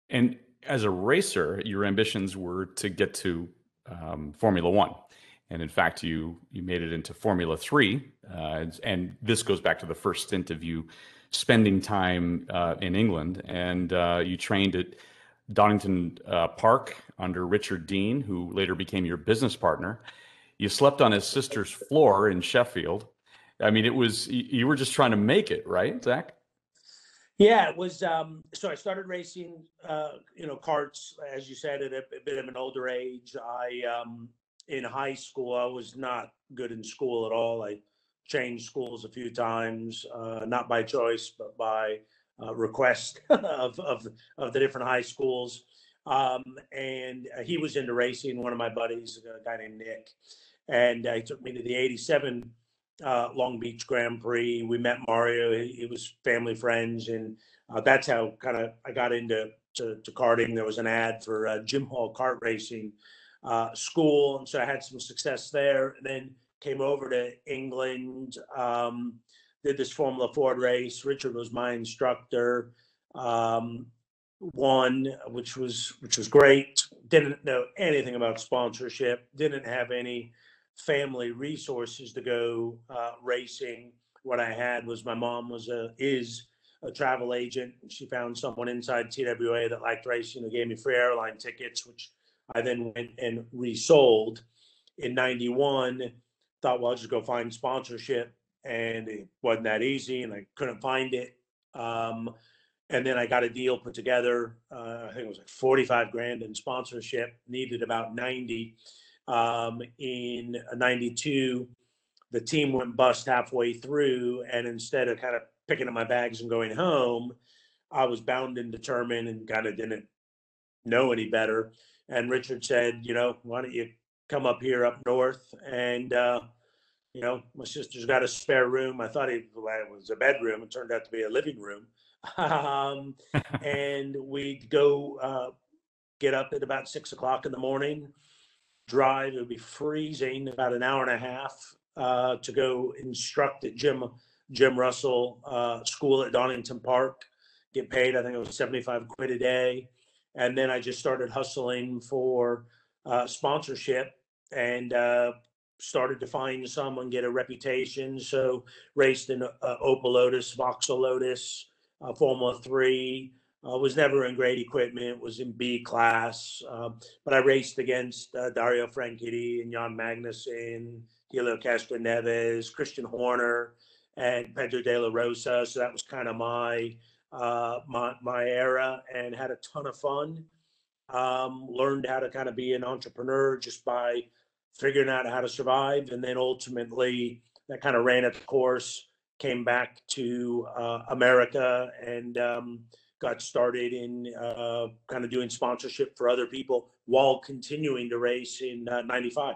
And as a racer, your ambitions were to get to Formula One. And in fact, you made it into Formula Three. And this goes back to the first stint of you spending time in England. And you trained at Donington Park under Richard Dean, who later became your business partner. You slept on his sister's floor in Sheffield. I mean, you were just trying to make it, right, Zach? Yeah, it was. So I started racing, karts, as you said, at a bit of an older age. In high school, I was not good in school at all. I changed schools a few times, not by choice, but by request of the different high schools. And he was into racing. One of my buddies, a guy named Nick, and he took me to the '87 Long Beach Grand Prix. We met Mario. He was family friends, and that's how kind of I got into karting. There was an ad for Jim Hall Kart Racing School, and so I had some success there. And then came over to England, did this Formula Ford race. Richard was my instructor. Won, which was great. Didn't know anything about sponsorship. Didn't have any family resources to go racing. What I had was my mom is a travel agent. She found someone inside TWA that liked racing and gave me free airline tickets, which I then went and resold in '91. Thought, well, I'll just go find sponsorship, and it wasn't that easy, and I couldn't find it. And then I got a deal put together. I think it was like 45 grand in sponsorship. Needed about 90. In '92, the team went bust halfway through, and instead of kind of picking up my bags and going home, I was bound and determined and kind of didn't know any better. And Richard said, why don't you come up here up north? And, my sister's got a spare room. I thought it was a bedroom. It turned out to be a living room. And we'd go get up at about 6 o'clock in the morning, drive. It would be freezing, about an hour and a half to go instruct at Jim Russell School at Donington Park. Get paid, I think it was 75 quid a day. And then I just started hustling for sponsorship and started to find some and get a reputation. So raced in Opel Lotus, Vauxhall Lotus, Formula 3. Was never in great equipment, was in B class, but I raced against Dario Franchitti and Jan Magnussen, Helio Castroneves, Christian Horner, and Pedro de la Rosa. So that was kind of my era, and had a ton of fun. Learned how to kind of be an entrepreneur just by figuring out how to survive, and then ultimately that kind of ran its course. Came back to America and got started in kind of doing sponsorship for other people while continuing to race in '95.